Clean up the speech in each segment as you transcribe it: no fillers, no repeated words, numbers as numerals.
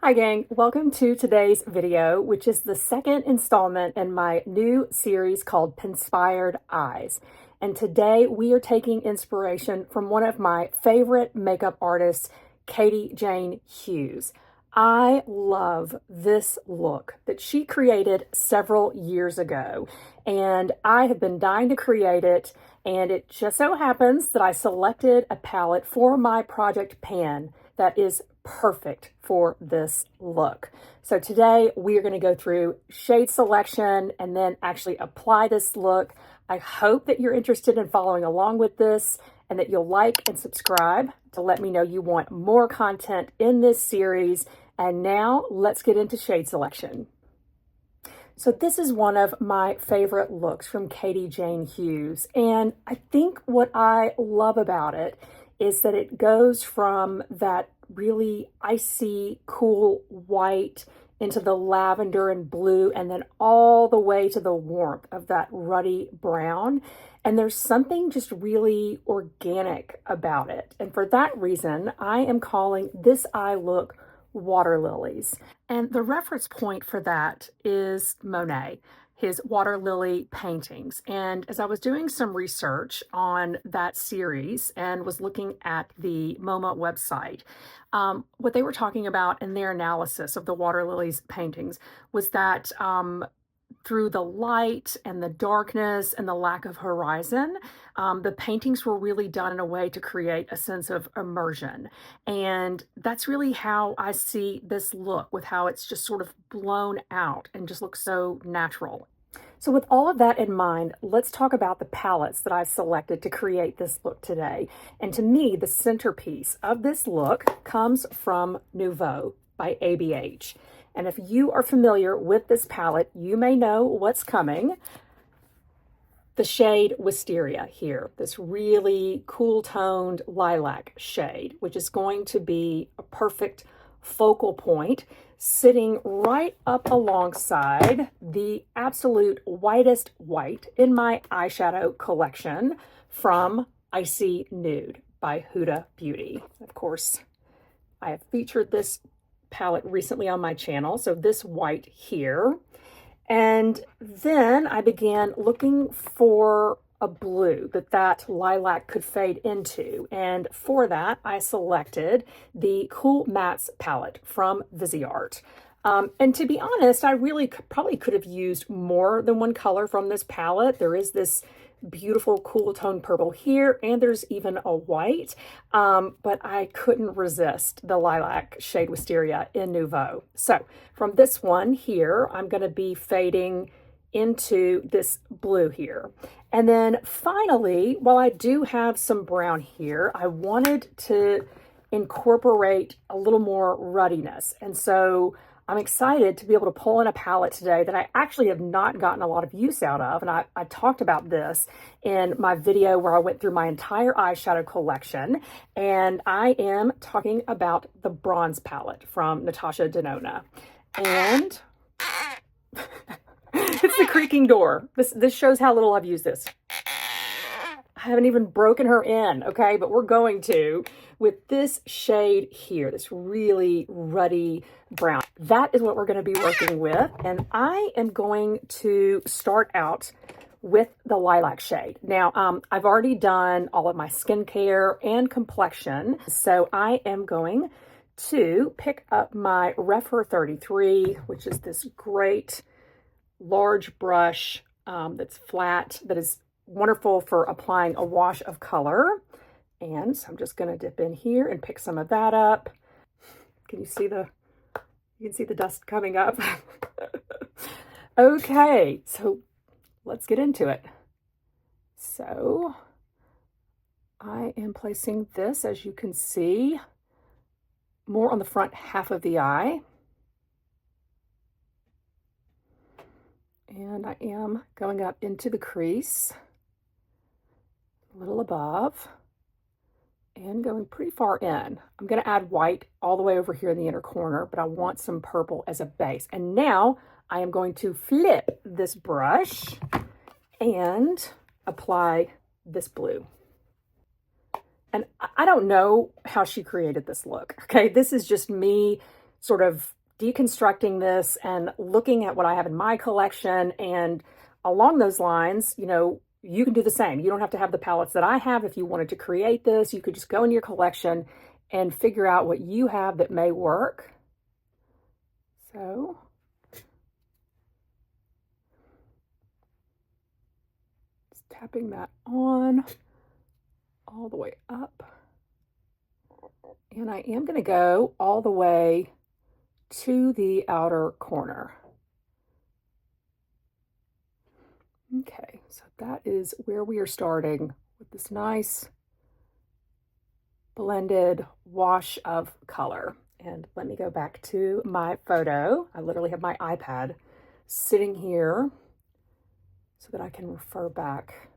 Hi gang, welcome to today's video, which is the second installment in my new series called Pin-Spired Eyes. And today we are taking inspiration from one of my favorite makeup artists, Katie Jane Hughes. I love this look that she created several years ago, and I have been dying to create it, and it just so happens that I selected a palette for my project pan that is perfect for this look. So today we are going to go through shade selection and then actually apply this look. I hope that you're interested in following along with this and that you'll like and subscribe to let me know you want more content in this series. And now let's get into shade selection. So this is one of my favorite looks from Katie Jane Hughes. And I think what I love about it is that it goes from that really icy, cool white into the lavender and blue, and then all the way to the warmth of that ruddy brown. And there's something just really organic about it. And for that reason, I am calling this eye look Water Lilies. And the reference point for that is Monet, his water lily paintings. And as I was doing some research on that series and was looking at the MoMA website, what they were talking about in their analysis of the water lilies paintings was that through the light and the darkness and the lack of horizon, the paintings were really done in a way to create a sense of immersion. And that's really how I see this look, with how it's just sort of blown out and just looks so natural. So with all of that in mind, let's talk about the palettes that I selected to create this look today. And to me, the centerpiece of this look comes from Nouveau by ABH. And if you are familiar with this palette, you may know what's coming. The shade Wisteria here, this really cool toned lilac shade, which is going to be a perfect focal point, sitting right up alongside the absolute whitest white in my eyeshadow collection from Icy Nude by Huda Beauty. Of course, I have featured this palette recently on my channel, so this white here. And then I began looking for a blue that lilac could fade into, and for that I selected the Cool Mattes palette from Viseart. And to be honest, I really probably could have used more than one color from this palette. There is this beautiful cool tone purple here, and there's even a white, but I couldn't resist the lilac shade Wisteria in Nouveau. So from this one here, I'm going to be fading into this blue here. And then finally, while I do have some brown here, I wanted to incorporate a little more ruddiness. And so I'm excited to be able to pull in a palette today that I actually have not gotten a lot of use out of. And I talked about this in my video where I went through my entire eyeshadow collection. And I am talking about the bronze palette from Natasha Denona. And it's the creaking door. This shows how little I've used this. I haven't even broken her in, okay? But we're going to with this shade here, this really ruddy brown. That is what we're going to be working with. And I am going to start out with the lilac shade. Now, I've already done all of my skincare and complexion, so I am going to pick up my Refer 33, which is this great large brush that's flat, that is wonderful for applying a wash of color. And so I'm just going to dip in here and pick some of that up. Can you see you can see the dust coming up? Okay, so let's get into it. So I am placing this, as you can see, more on the front half of the eye. And I am going up into the crease, a little above, and going pretty far in. I'm going to add white all the way over here in the inner corner, but I want some purple as a base. And now I am going to flip this brush and apply this blue. And I don't know how she created this look, okay? This is just me sort of deconstructing this and looking at what I have in my collection, and along those lines, you know, you can do the same. You don't have to have the palettes that I have. If you wanted to create this, you could just go into your collection and figure out what you have that may work. So just tapping that on all the way up. And I am going to go all the way to the outer corner. Okay, so that is where we are starting with this nice blended wash of color. And let me go back to my photo. I literally have my iPad sitting here so that I can refer back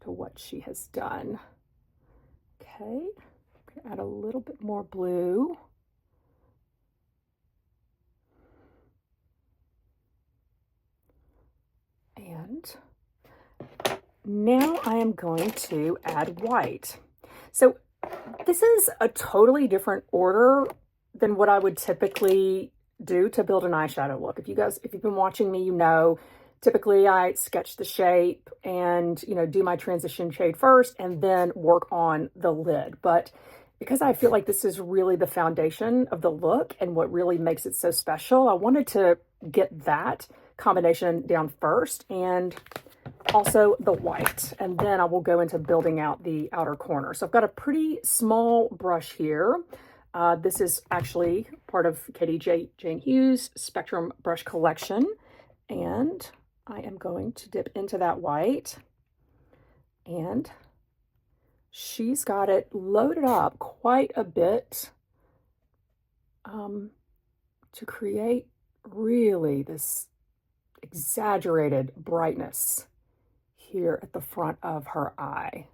to what she has done. Okay, I'm gonna add a little bit more blue. And now I am going to add white. So this is a totally different order than what I would typically do to build an eyeshadow look. If you've been watching me, you know, typically I sketch the shape and, you know, do my transition shade first and then work on the lid. But because I feel like this is really the foundation of the look and what really makes it so special, I wanted to get that combination down first, and also the white, and then I will go into building out the outer corner. So I've got a pretty small brush here. This is actually part of Katie Jane Hughes' Spectrum Brush Collection, and I am going to dip into that white, and she's got it loaded up quite a bit to create really this exaggerated brightness here at the front of her eye.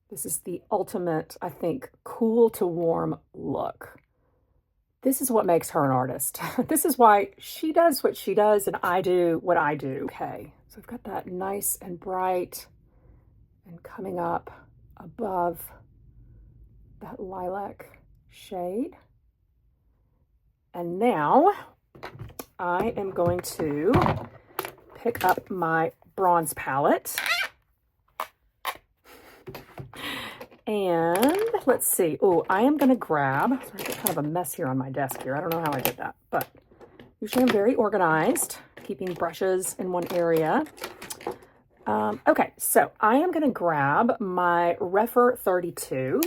This is the ultimate, I think, cool to warm look. This is what makes her an artist. This is why she does what she does and I do what I do. Okay, so I've got that nice and bright and coming up above that lilac shade. And now I am going to pick up my bronze palette. And let's see. Oh, I am going to grab, sorry, I've got kind of a mess here on my desk here. I don't know how I did that, but usually I'm very organized, keeping brushes in one area. Okay, so I am going to grab my Refer 32,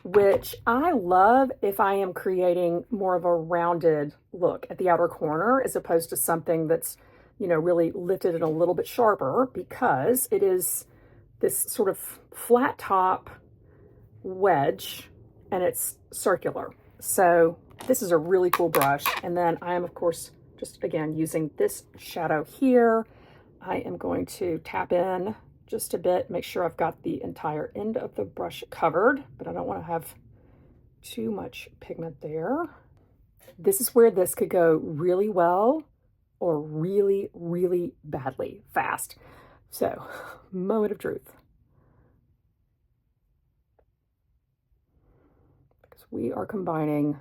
which I love if I am creating more of a rounded look at the outer corner as opposed to something that's, you know, really lifted and a little bit sharper, because it is this sort of flat top wedge and it's circular. So this is a really cool brush. And then I am, of course, just again using this shadow here. I am going to tap in just a bit, make sure I've got the entire end of the brush covered, but I don't want to have too much pigment there. This is where this could go really well or really, really badly fast. So, moment of truth. Because we are combining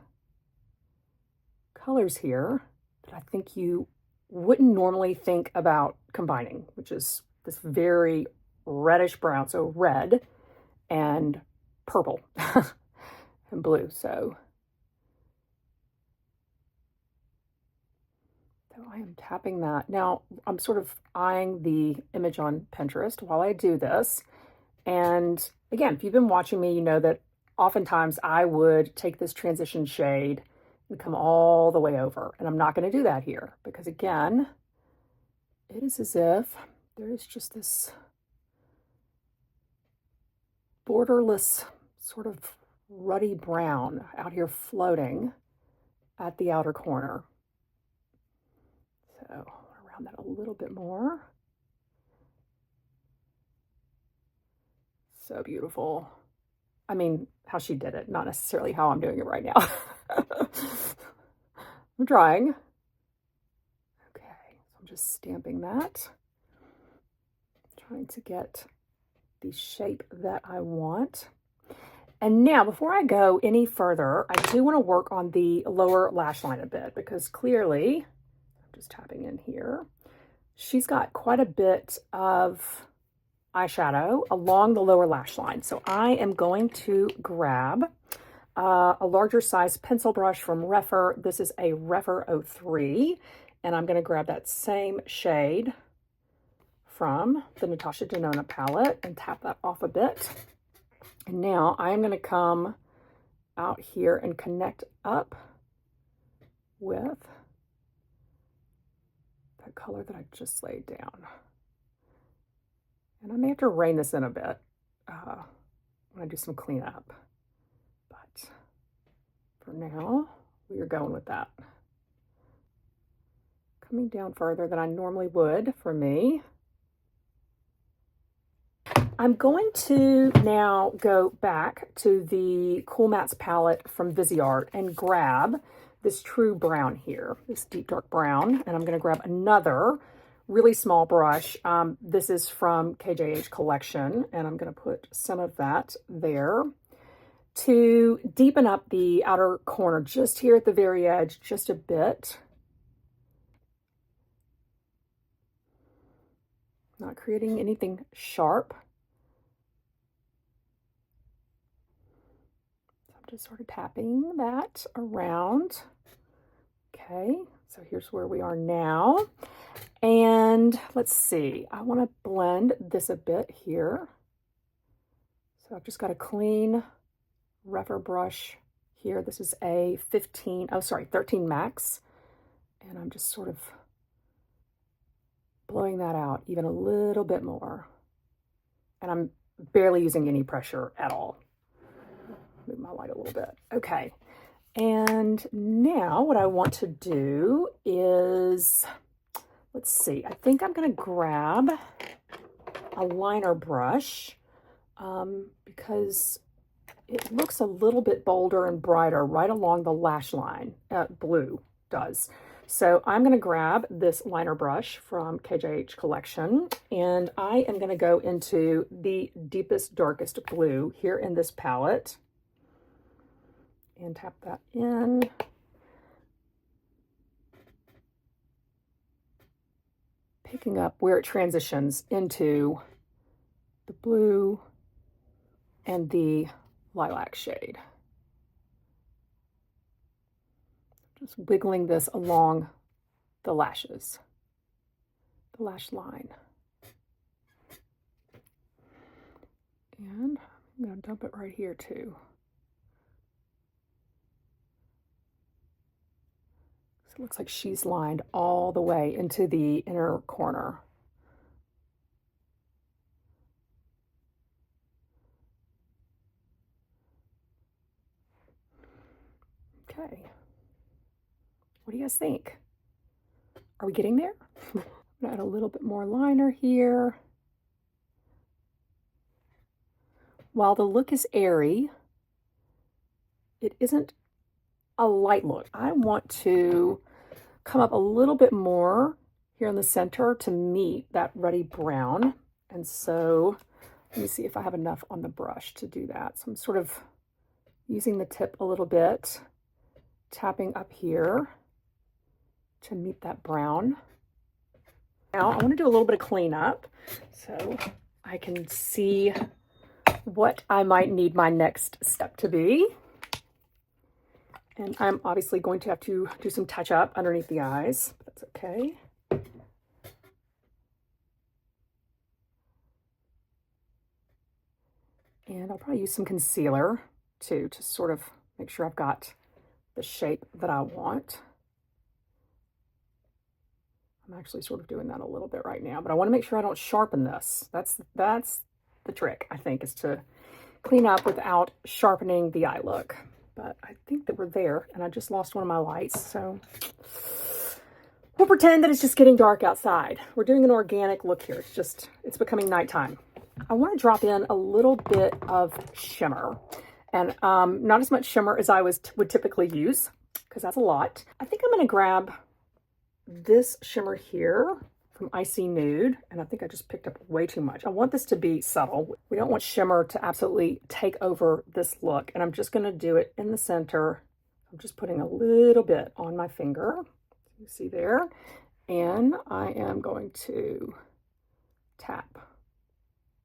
colors here that I think you wouldn't normally think about combining, which is this very reddish brown, so red and purple and blue. So I am tapping that. Now I'm sort of eyeing the image on Pinterest while I do this. And again, if you've been watching me, you know that oftentimes I would take this transition shade and come all the way over. And I'm not going to do that here because, again, it is as if there is just this borderless sort of ruddy brown out here floating at the outer corner. So around that a little bit more. So beautiful. I mean, how she did it, not necessarily how I'm doing it right now. I'm trying. Okay, so I'm just stamping that. Trying to get the shape that I want. And now, before I go any further, I do want to work on the lower lash line a bit because clearly, I'm just tapping in here, she's got quite a bit of eyeshadow along the lower lash line. So I am going to grab a larger size pencil brush from Refer. This is a Refer 03, and I'm going to grab that same shade from the Natasha Denona palette and tap that off a bit. And now I'm going to come out here and connect up with that color that I just laid down. And I may have to rein this in a bit when I do some cleanup. But for now, we are going with that. Coming down further than I normally would for me. I'm going to now go back to the Cool Mattes palette from Viseart and grab this true brown here, this deep dark brown, and I'm going to grab another really small brush. This is from KJH Collection, and I'm going to put some of that there to deepen up the outer corner just here at the very edge, just a bit. Not creating anything sharp. Just sort of tapping that around. Okay, so here's where we are now. And let's see, I want to blend this a bit here. So I've just got a clean Refer brush here. This is a 13 Max. And I'm just sort of blowing that out even a little bit more. And I'm barely using any pressure at all. Move my light a little bit. Okay. And now what I want to do is, let's see, I think I'm going to grab a liner brush because it looks a little bit bolder and brighter right along the lash line. Blue does. So I'm going to grab this liner brush from KJH Collection, and I am going to go into the deepest, darkest blue here in this palette. And tap that in. Picking up where it transitions into the blue and the lilac shade. Just wiggling this along the lashes, the lash line. And I'm going to dump it right here too. It looks like she's lined all the way into the inner corner. Okay. What do you guys think? Are we getting there? I'm gonna add a little bit more liner here. While the look is airy, it isn't a light look. I want to come up a little bit more here in the center to meet that ruddy brown. And so let me see if I have enough on the brush to do that. So I'm sort of using the tip a little bit, tapping up here to meet that brown. Now I want to do a little bit of cleanup so I can see what I might need my next step to be. And I'm obviously going to have to do some touch up underneath the eyes, but that's okay. And I'll probably use some concealer too, to sort of make sure I've got the shape that I want. I'm actually sort of doing that a little bit right now, but I want to make sure I don't sharpen this. That's the trick, I think, is to clean up without sharpening the eye look. But I think that we're there, and I just lost one of my lights, so we'll pretend that it's just getting dark outside. We're doing an organic look here. It's becoming nighttime. I want to drop in a little bit of shimmer, and not as much shimmer as I would typically use, because that's a lot. I think I'm going to grab this shimmer here from Icy Nude, and I think I just picked up way too much. I want this to be subtle. We don't want shimmer to absolutely take over this look, and I'm just going to do it in the center. I'm just putting a little bit on my finger, you see there, and I am going to tap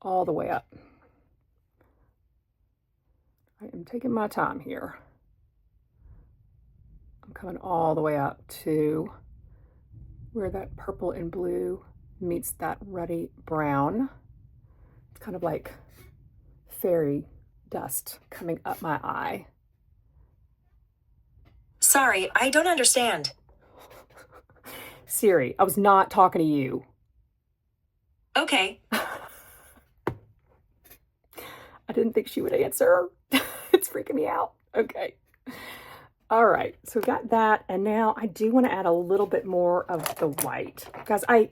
all the way up. I am taking my time here. I'm coming all the way up to where that purple and blue meets that ruddy brown. It's kind of like fairy dust coming up my eye. Sorry, I don't understand. Siri, I was not talking to you. Okay. I didn't think she would answer. It's freaking me out. Okay. All right, so we got that, and now I do want to add a little bit more of the white. Guys, I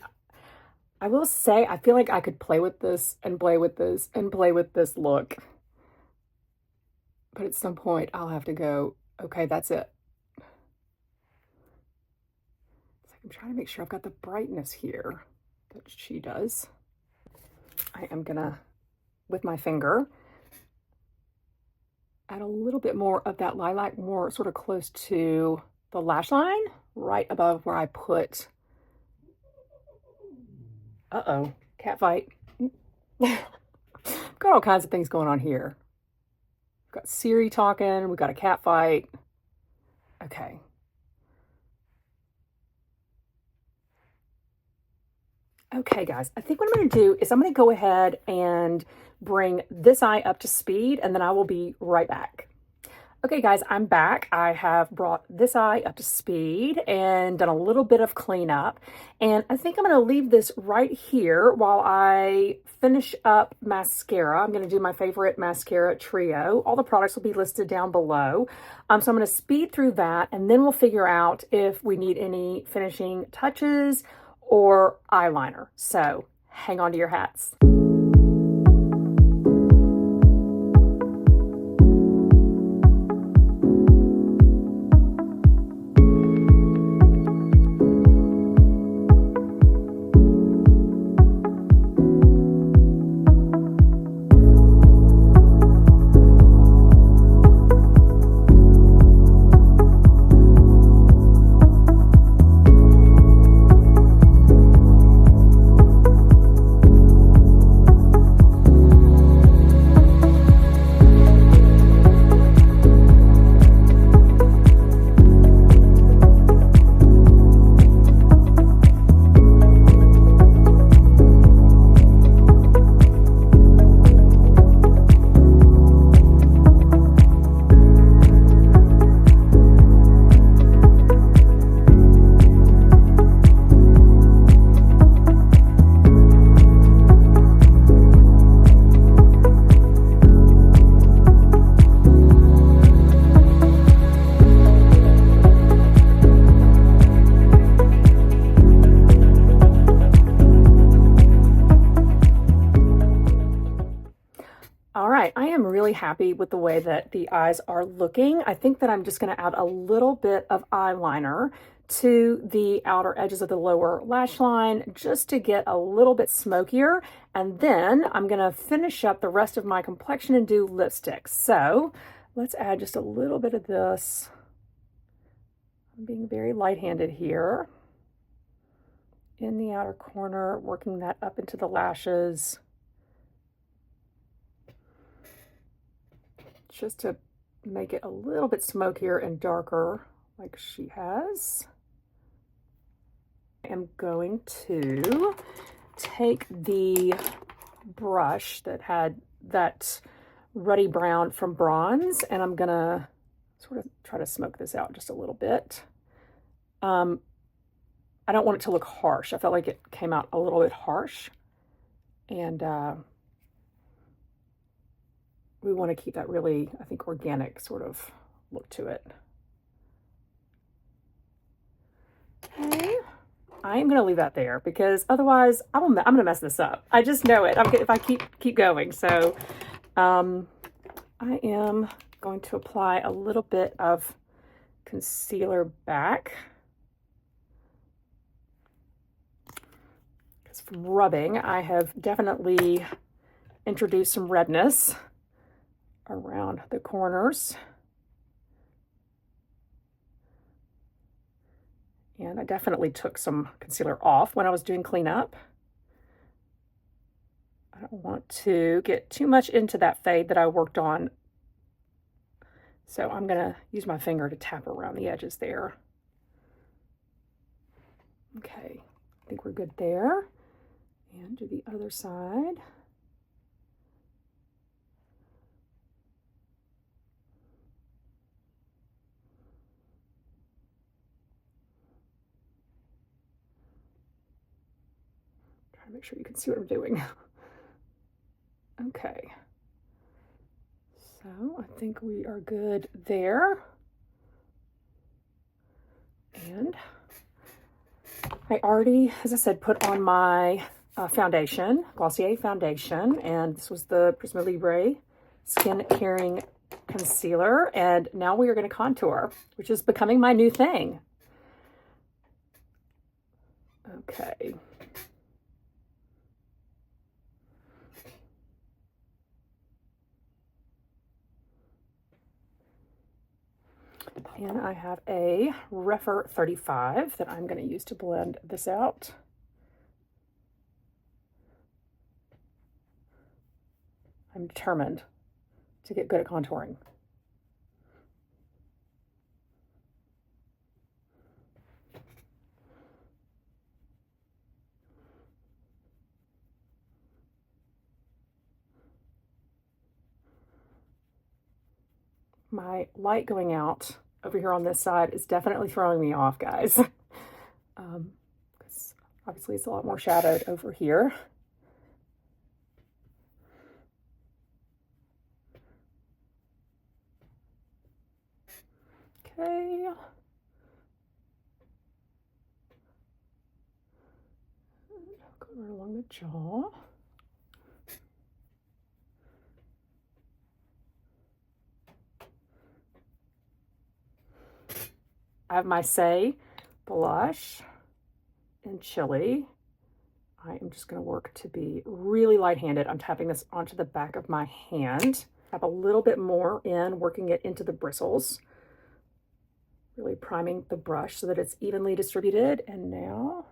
will say, I feel like I could play with this and play with this and play with this look. But at some point, I'll have to go, okay, that's it. It's like I'm trying to make sure I've got the brightness here that she does. I am gonna, with my finger, add a little bit more of that lilac, more sort of close to the lash line, right above where I put, cat fight. Got all kinds of things going on here. We've got Siri talking, we've got a cat fight. Okay. Okay, guys, I think what I'm going to do is I'm going to go ahead and bring this eye up to speed, and then I will be right back. Okay, guys, I'm back. I have brought this eye up to speed and done a little bit of cleanup, and I think I'm going to leave this right here while I finish up mascara. I'm going to do my favorite mascara trio. All the products will be listed down below. So I'm going to speed through that, and then we'll figure out if we need any finishing touches or eyeliner. So hang on to your hats. I am really happy with the way that the eyes are looking. I think that I'm just going to add a little bit of eyeliner to the outer edges of the lower lash line just to get a little bit smokier. And then I'm going to finish up the rest of my complexion and do lipstick. So let's add just a little bit of this. I'm being very light-handed here. In the outer corner, working that up into the lashes. Just to make it a little bit smokier and darker like she has. I am going to take the brush that had that ruddy brown from bronze, and I'm gonna sort of try to smoke this out just a little bit. I don't want it to look harsh. I felt like it came out a little bit harsh, and we want to keep that really, I think, organic sort of look to it. Okay, I'm going to leave that there because otherwise I'm going to mess this up. I just know it. If I keep going. So I am going to apply a little bit of concealer back. because from rubbing, I have definitely introduced some redness around the corners. And I definitely took some concealer off when I was doing cleanup. I don't want to get too much into that fade that I worked on. So I'm gonna use my finger to tap around the edges there. Okay, I think we're good there. And do the other side. Try to make sure you can see what I'm doing. Okay. So I think we are good there. And I already, as I said, put on my foundation, Glossier foundation, and this was the Prisma Libre Skin Caring Concealer. And now we are going to contour, which is becoming my new thing. Okay. And I have a Refer 35 that I'm going to use to blend this out. I'm determined to get good at contouring. My light going out over here on this side is definitely throwing me off, guys. Because obviously it's a lot more shadowed over here. Okay. Go right along the jaw. I have my Say blush in Chili. I am just going to work to be really light-handed. I'm tapping this onto the back of my hand. Tap a little bit more in, working it into the bristles. Really priming the brush so that it's evenly distributed. And now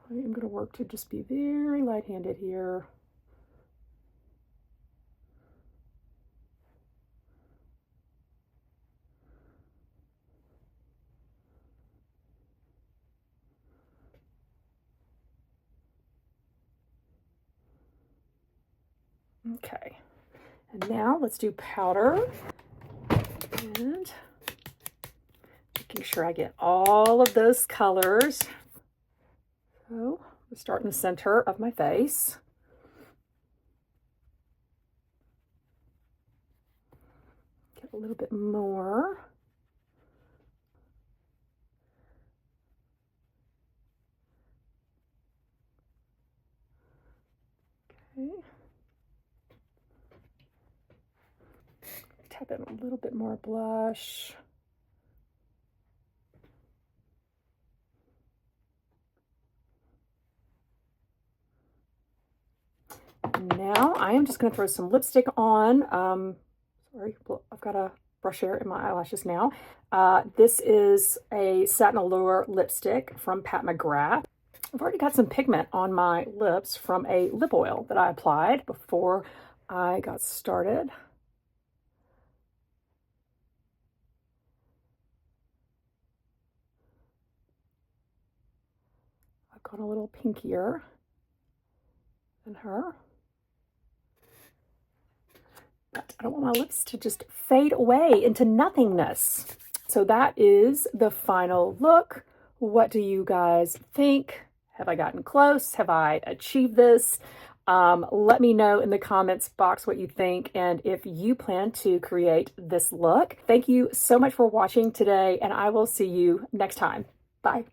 I am going to work to just be very light-handed here. Okay, and now let's do powder, and making sure I get all of those colors. So we'll start in the center of my face. Get a little bit more. Okay. Tap in a little bit more blush. Now I am just going to throw some lipstick on. Sorry, I've got a brush hair in my eyelashes now. This is a Satin Allure lipstick from Pat McGrath. I've already got some pigment on my lips from a lip oil that I applied before I got started. I've got a little pinkier than her. But I don't want my lips to just fade away into nothingness. So that is the final look. What do you guys think? Have I gotten close? Have I achieved this? Let me know in the comments box what you think and if you plan to create this look. Thank you so much for watching today, and I will see you next time. Bye.